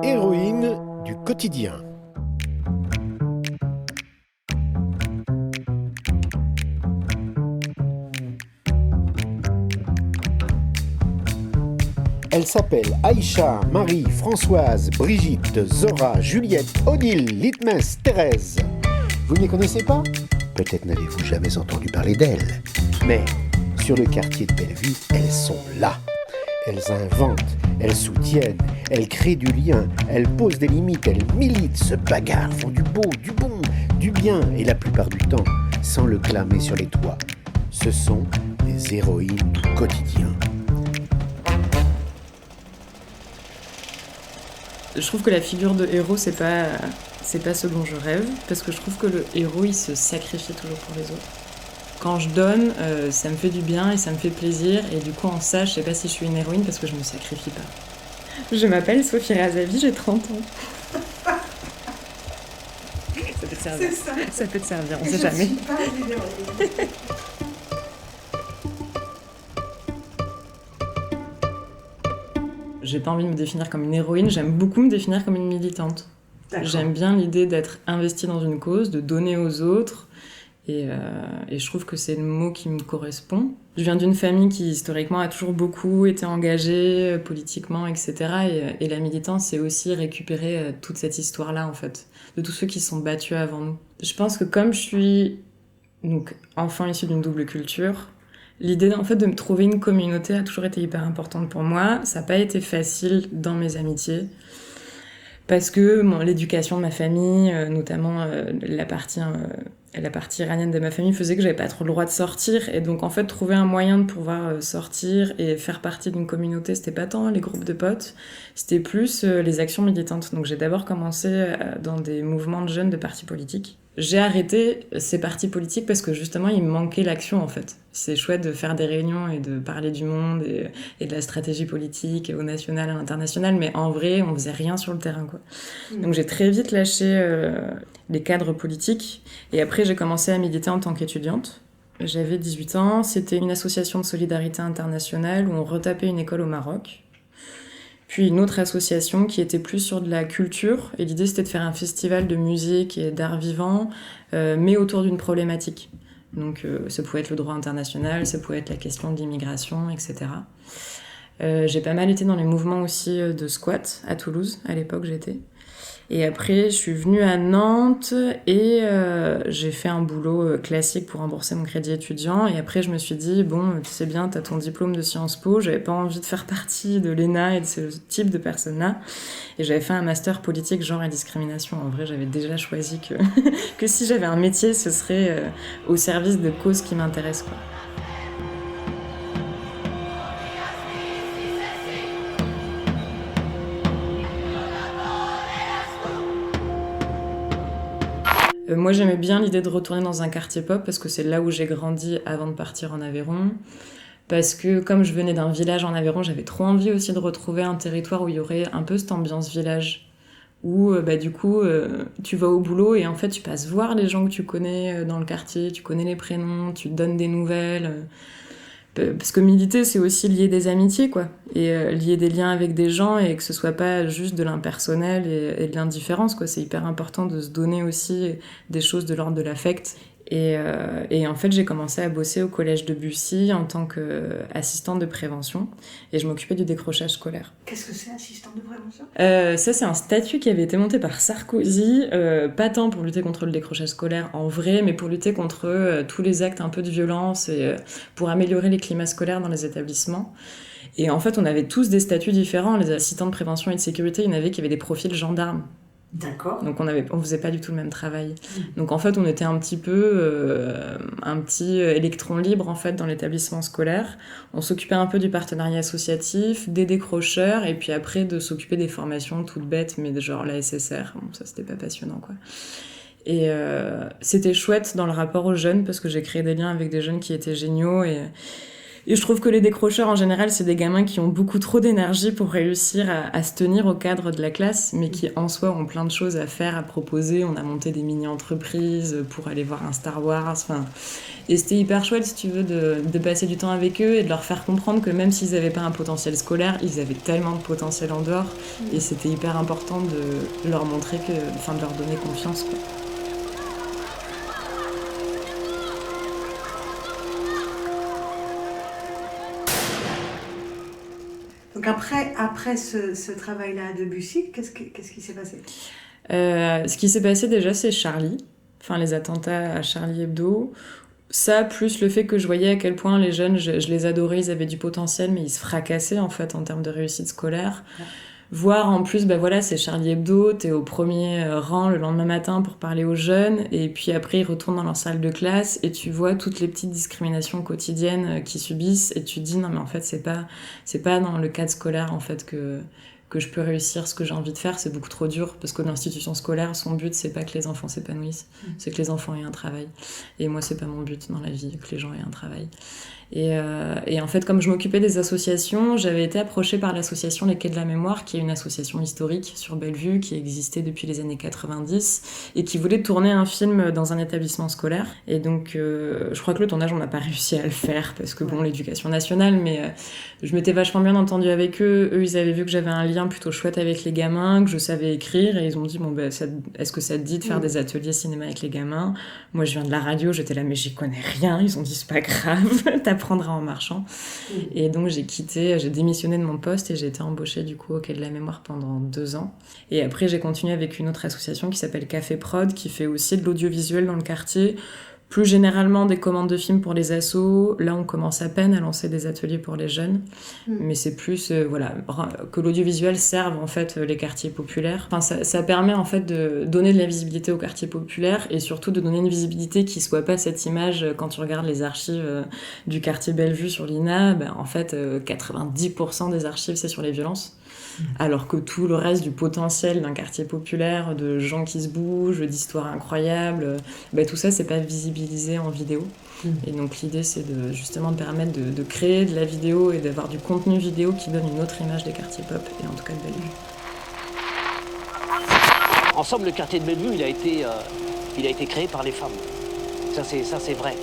Héroïne du quotidien. Elle s'appelle Aïcha, Marie, Françoise, Brigitte, Zora, Juliette, Odile, Litmès, Thérèse. Vous ne les connaissez pas? Peut-être n'avez-vous jamais entendu parler d'elles. Mais sur le quartier de Bellevue, elles sont là. Elles inventent, elles soutiennent, elles créent du lien, elles posent des limites, elles militent, se bagarrent, font du beau, du bon, du bien, et la plupart du temps, sans le clamer sur les toits. Ce sont des héroïnes du quotidien. Je trouve que la figure de héros, c'est pas ce dont je rêve, parce que je trouve que le héros, il se sacrifie toujours pour les autres. Quand je donne, ça me fait du bien et ça me fait plaisir, et du coup, en ça, je sais pas si je suis une héroïne parce que je me sacrifie pas. Je m'appelle Sophie Razavi, j'ai 30 ans. Ça peut te servir. C'est ça. Ça peut te servir, on sait jamais. Suis pas une héroïne. J'ai pas envie de me définir comme une héroïne, j'aime beaucoup me définir comme une militante. D'accord. J'aime bien l'idée d'être investie dans une cause, de donner aux autres, et je trouve que c'est le mot qui me correspond. Je viens d'une famille qui historiquement a toujours beaucoup été engagée politiquement, etc. Et la militance, c'est aussi récupérer toute cette histoire-là, en fait, de tous ceux qui se sont battus avant nous. Je pense que comme je suis donc enfant issu d'une double culture, l'idée en fait de me trouver une communauté a toujours été hyper importante pour moi. Ça n'a pas été facile dans mes amitiés parce que l'éducation de ma famille, notamment la partie iranienne de ma famille, faisait que j'avais pas trop le droit de sortir. Et donc en fait trouver un moyen de pouvoir sortir et faire partie d'une communauté, c'était pas tant les groupes de potes, c'était plus les actions militantes. Donc j'ai d'abord commencé dans des mouvements de jeunes de partis politiques. J'ai arrêté ces partis politiques parce que justement il me manquait l'action en fait. C'est chouette de faire des réunions et de parler du monde et de la stratégie politique au national, à l'international, mais en vrai on faisait rien sur le terrain quoi. Donc j'ai très vite lâché les cadres politiques et après j'ai commencé à militer en tant qu'étudiante. J'avais 18 ans, c'était une association de solidarité internationale où on retapait une école au Maroc. Puis une autre association qui était plus sur de la culture, et l'idée c'était de faire un festival de musique et d'art vivant, mais autour d'une problématique. Donc ça pouvait être le droit international, ça pouvait être la question de l'immigration, etc. J'ai pas mal été dans les mouvements aussi de squat à Toulouse, à l'époque j'étais. Et après, je suis venue à Nantes et j'ai fait un boulot classique pour rembourser mon crédit étudiant. Et après, je me suis dit, bon, tu sais bien, t'as ton diplôme de Sciences Po. J'avais pas envie de faire partie de l'ENA et de ce type de personnes-là. Et j'avais fait un master politique, genre et discrimination. En vrai, j'avais déjà choisi que si j'avais un métier, ce serait au service de causes qui m'intéressent, quoi. Moi, j'aimais bien l'idée de retourner dans un quartier pop parce que c'est là où j'ai grandi avant de partir en Aveyron. Parce que comme je venais d'un village en Aveyron, j'avais trop envie aussi de retrouver un territoire où il y aurait un peu cette ambiance village. Où du coup, tu vas au boulot et en fait, tu passes voir les gens que tu connais dans le quartier, tu connais les prénoms, tu te donnes des nouvelles. Parce que militer, c'est aussi lier des amitiés, quoi. Et lier des liens avec des gens et que ce soit pas juste de l'impersonnel et de l'indifférence, quoi. C'est hyper important de se donner aussi des choses de l'ordre de l'affect. Et en fait, j'ai commencé à bosser au collège de Bussy en tant qu'assistante de prévention. Et je m'occupais du décrochage scolaire. Qu'est-ce que c'est, assistante de prévention? Ça, c'est un statut qui avait été monté par Sarkozy, pas tant pour lutter contre le décrochage scolaire en vrai, mais pour lutter contre tous les actes un peu de violence et pour améliorer les climats scolaires dans les établissements. Et en fait, on avait tous des statuts différents. Les assistants de prévention et de sécurité, il y en avait qui avaient des profils gendarmes. D'accord. Donc on faisait pas du tout le même travail. Donc en fait on était un petit peu un petit électron libre en fait dans l'établissement scolaire. On s'occupait un peu du partenariat associatif, des décrocheurs et puis après de s'occuper des formations toutes bêtes mais genre la SSR. Bon, ça c'était pas passionnant quoi. Et c'était chouette dans le rapport aux jeunes parce que j'ai créé des liens avec des jeunes qui étaient géniaux et Et je trouve que les décrocheurs, en général, c'est des gamins qui ont beaucoup trop d'énergie pour réussir à se tenir au cadre de la classe, mais qui, en soi, ont plein de choses à faire, à proposer. On a monté des mini-entreprises pour aller voir un Star Wars. Enfin, et c'était hyper chouette, si tu veux, de passer du temps avec eux et de leur faire comprendre que même s'ils n'avaient pas un potentiel scolaire, ils avaient tellement de potentiel en dehors. Et c'était hyper important de leur montrer de leur donner confiance, quoi. Donc après ce travail-là à Debussy, qu'est-ce qui s'est passé ? Ce qui s'est passé déjà, c'est Charlie. Enfin, les attentats à Charlie Hebdo. Ça, plus le fait que je voyais à quel point les jeunes, je les adorais, ils avaient du potentiel, mais ils se fracassaient en fait en termes de réussite scolaire. Ouais. Voir en plus, c'est Charlie Hebdo, t'es au premier rang le lendemain matin pour parler aux jeunes, et puis après ils retournent dans leur salle de classe, et tu vois toutes les petites discriminations quotidiennes qu'ils subissent, et tu te dis non mais en fait c'est pas dans le cadre scolaire en fait que je peux réussir ce que j'ai envie de faire, c'est beaucoup trop dur, parce que l'institution scolaire, son but c'est pas que les enfants s'épanouissent, c'est que les enfants aient un travail, et moi c'est pas mon but dans la vie, que les gens aient un travail. Et en fait, comme je m'occupais des associations, j'avais été approchée par l'association Les Quais de la Mémoire, qui est une association historique sur Bellevue, qui existait depuis les années 90, et qui voulait tourner un film dans un établissement scolaire. Et donc, je crois que le tournage, on n'a pas réussi à le faire, parce que l'éducation nationale, mais je m'étais vachement bien entendue avec eux. Eux, ils avaient vu que j'avais un lien plutôt chouette avec les gamins, que je savais écrire, et ils ont dit, est-ce que ça te dit de faire des ateliers cinéma avec les gamins ? Moi, je viens de la radio, j'étais là, mais j'y connais rien. Ils ont dit, c'est pas grave, t'apprendras en marchant. Et donc, j'ai démissionné de mon poste et j'ai été embauchée du coup au Quai de la Mémoire pendant 2 ans. Et après, j'ai continué avec une autre association qui s'appelle Café Prod, qui fait aussi de l'audiovisuel dans le quartier. Plus généralement des commandes de films pour les assos. Là, on commence à peine à lancer des ateliers pour les jeunes. Mais c'est plus que l'audiovisuel serve en fait les quartiers populaires. Enfin, ça permet en fait de donner de la visibilité aux quartiers populaires et surtout de donner une visibilité qui soit pas cette image quand tu regardes les archives du quartier Bellevue sur l'INA. En fait, 90% des archives, c'est sur les violences. Alors que tout le reste du potentiel d'un quartier populaire, de gens qui se bougent, d'histoires incroyables, tout ça, c'est pas visibilisé en vidéo. Et donc l'idée, c'est justement de permettre de créer de la vidéo et d'avoir du contenu vidéo qui donne une autre image des quartiers pop, et en tout cas de Bellevue. Ensemble, le quartier de Bellevue, il a été créé par les femmes. Ça, c'est vrai.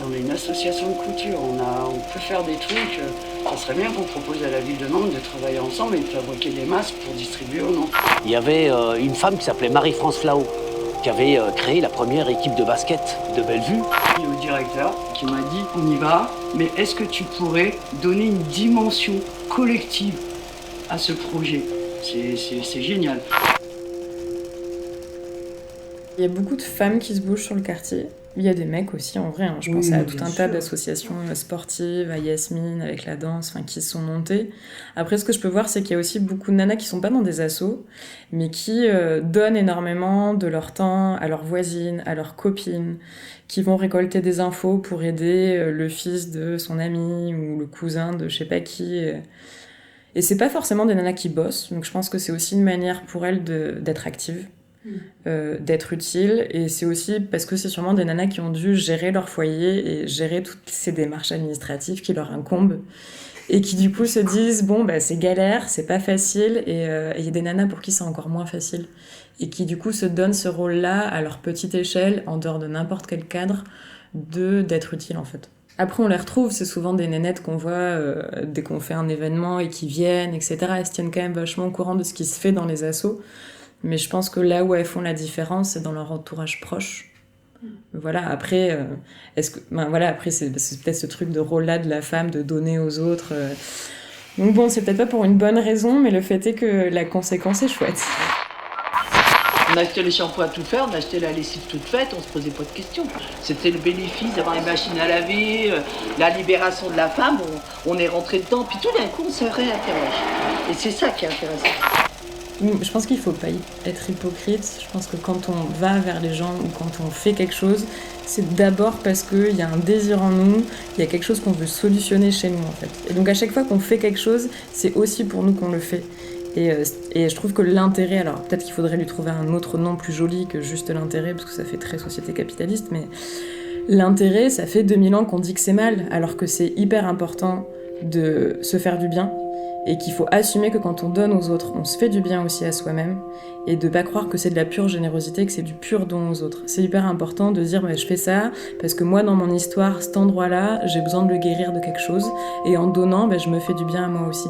On est une association de couture, on peut faire des trucs. Ça serait bien qu'on propose à la ville de Nantes de travailler ensemble et de fabriquer des masques pour distribuer aux Nantes. Il y avait une femme qui s'appelait Marie-France Flao, qui avait créé la première équipe de basket de Bellevue. Il y a le directeur qui m'a dit on y va, mais est-ce que tu pourrais donner une dimension collective à ce projet ? C'est génial. Il y a beaucoup de femmes qui se bougent sur le quartier. Il y a des mecs aussi, en vrai. Je pense à tout un tas d'associations sportives, à Yasmine, avec la danse, qui sont montées. Après, ce que je peux voir, c'est qu'il y a aussi beaucoup de nanas qui sont pas dans des assos, mais qui donnent énormément de leur temps à leurs voisines, à leurs copines, qui vont récolter des infos pour aider le fils de son ami ou le cousin de je sais pas qui. Et c'est pas forcément des nanas qui bossent, donc je pense que c'est aussi une manière pour elles d'être actives. D'être utile, et c'est aussi parce que c'est sûrement des nanas qui ont dû gérer leur foyer et gérer toutes ces démarches administratives qui leur incombent et qui du coup se disent c'est galère, c'est pas facile, et y a des nanas pour qui c'est encore moins facile et qui du coup se donnent ce rôle-là à leur petite échelle, en dehors de n'importe quel cadre, d'être utile en fait. Après, on les retrouve, c'est souvent des nénettes qu'on voit dès qu'on fait un événement et qui viennent, etc. Elles se tiennent quand même vachement au courant de ce qui se fait dans les assos. Mais je pense que là où elles font la différence, c'est dans leur entourage proche. Voilà, après, après c'est peut-être ce truc de rôle-là de la femme, de donner aux autres. Donc c'est peut-être pas pour une bonne raison, mais le fait est que la conséquence est chouette. On achetait les shampoings à tout faire, on achetait la lessive toute faite, on se posait pas de questions. C'était le bénéfice d'avoir les machines à laver, la libération de la femme, on est rentré dedans, puis tout d'un coup on se réinterroge. Et c'est ça qui est intéressant. Je pense qu'il ne faut pas être hypocrite. Je pense que quand on va vers les gens ou quand on fait quelque chose, c'est d'abord parce qu'il y a un désir en nous, il y a quelque chose qu'on veut solutionner chez nous en fait. Et donc à chaque fois qu'on fait quelque chose, c'est aussi pour nous qu'on le fait. Et je trouve que l'intérêt, alors peut-être qu'il faudrait lui trouver un autre nom plus joli que juste l'intérêt, parce que ça fait très société capitaliste, mais L'intérêt, ça fait 2000 ans qu'on dit que c'est mal, alors que c'est hyper important de se faire du bien et qu'il faut assumer que quand on donne aux autres, on se fait du bien aussi à soi-même et de pas croire que c'est de la pure générosité, que c'est du pur don aux autres. C'est hyper important de dire je fais ça parce que moi dans mon histoire, cet endroit-là, j'ai besoin de le guérir de quelque chose et en donnant, je me fais du bien à moi aussi.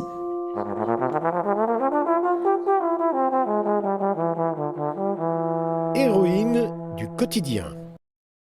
Héroïne du quotidien.